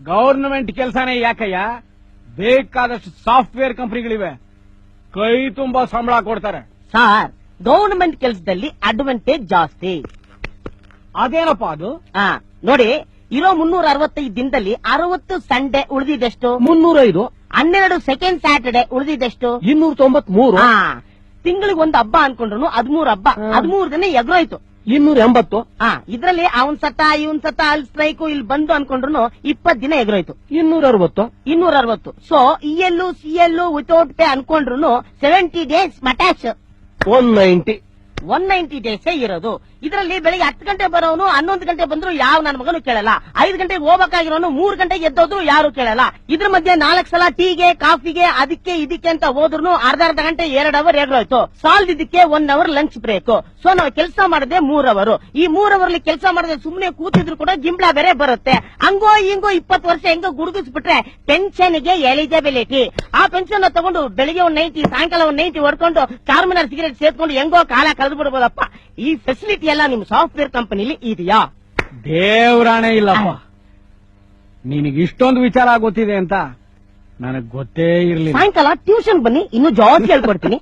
Government ಕೆಲಸನೇ ಯಾಕಯ್ಯ, ಬೇಕಾದಷ್ಟು software ಕಂಪನಿಗಳಿವೆ, ಕೈ ತುಂಬಾ ಸಂಬಳ ಕೊಡ್ತಾರೆ. ಸರ್, ಗವರ್ನಮೆಂಟ್ ಕೆಲಸದಲ್ಲಿ ಅಡ್ವಾಂಟೇಜ್ ಜಾಸ್ತಿ. ಅದೇನಪ್ಪ ಅದು? ನೋಡಿ, ಇರೋ 365 ದಿನದಲ್ಲಿ 60 ಸಂಡೇ ಉಳಿದಿದ್ದೆಷ್ಟು? 305. 12 ಸೆಕೆಂಡ್ ಸ್ಯಾಟರ್ಡೆ ಉಳಿದಿದ್ದೆಷ್ಟು? 293. ತಿಂಗಳಿಗೆ ಒಂದು ಹಬ್ಬ ಅನ್ಕೊಂಡ್ರು 13 ಹಬ್ಬ, 13 ದಿನ ಎಗ್ರೋಯ್ತು. 280. ಇದ್ರಲ್ಲಿ ಅವನ್ ಸತ ಇವನ್ ಸತ ಅಲ್ಲಿ ಸ್ಟ್ರೈಕು ಇಲ್ಲಿ ಬಂದು ಅನ್ಕೊಂಡ್ರು 20 ದಿನ ಎಗ್ರೋಯ್ತು. 260. ಸೊ ಇಎಲ್ಲು ಸಿಎಲ್ಲು ವಿತೌಟ್ ಪೇ ಅನ್ಕೊಂಡ್ರು 70 ಡೇಸ್ ಮಟ್ಯಾಚ್. 190 ಡೇಸ್ ಇರೋದು. ಇದರಲ್ಲಿ ಬೆಳಿಗ್ಗೆ 10 ಗಂಟೆ ಬರೋನು 11 ಗಂಟೆ ಬಂದ್ರು ಯಾವ ನನ್ನ ಮಗನು ಕೇಳಲ್ಲ. 5 ಗಂಟೆಗೆ ಹೋಗ್ಬೇಕಾಗಿರೋನು 3 ಗಂಟೆಗೆ ಎದ್ದೋದ್ರು ಯಾರು ಕೇಳಲ್ಲ. ಇದ್ರ ಮಧ್ಯೆ 4 ಸಲ ಟೀಗೆ ಕಾಫಿಗೆ ಅದಕ್ಕೆ ಇದಕ್ಕೆ ಅಂತ ಹೋದ್ರು ಅರ್ಧ ಗಂಟೆ 2 ಅವರ್ ಎಗ್ರೋಯ್ತು. ಸಾಲ್ದಿದ್ದಕ್ಕೆ 1 ಅವರ್ ಲಂಚ್ ಬ್ರೇಕ್. ಸೊ ನಾವು ಕೆಲಸ ಮಾಡದೆ 3 ಅವರ್. ಈ 3 ಅವರ್ಲಿ ಕೆಲಸ ಮಾಡದೆ ಸುಮ್ನೆ ಕೂತಿದ್ರು ಕೂಡ ಗಿಂಬ್ಲಾ ಬೇರೆ ಬರುತ್ತೆ. ಹಂಗೋ ಹಿಂಗೋ 20 ವರ್ಷ ಹೆಂಗೋ ಗುಡುಗಿಸ್ಬಿಟ್ರೆ ಪೆನ್ಷನ್ಗೆ ಎಲಿಜಿಬಿಲಿಟಿ. ಆ ಪೆನ್ಷನ್ ತಗೊಂಡು ಬೆಳಿಗ್ಗೆ 90 ಸಾಯಂಕಾಲ 90 ಹೊಡ್ಕೊಂಡು ಚಾರ್ಮಿನಾರ್ ಸಿಗರೇಟ್ ಸೇರ್ಕೊಂಡು ಹೆಂಗೋ ಕಾಲ ಕಳೆದು ಬಿಡಬಹುದಪ್ಪ. ಈ ಫೆಸಿಲಿಟಿ ಎಲ್ಲ ನಿಮ್ ಸಾಫ್ಟ್ವೇರ್ ಕಂಪನಿಲಿ ಇದೆಯಾ? ದೇವ್ರಾಣೆ ಇಲ್ಲಪ್ಪ. ನಿನಗೆ ಇಷ್ಟೊಂದು ವಿಚಾರ ಗೊತ್ತಿದೆ ಅಂತ ನನಗ್ ಗೊತ್ತೇ ಇರ್ಲಿಲ್ಲ. ಸಾಯಂಕಾಲ ಟ್ಯೂಷನ್ ಬನ್ನಿ, ಇನ್ನು ಜಾಸ್ತಿ ಹೇಳ್ಕೊಡ್ತೀನಿ.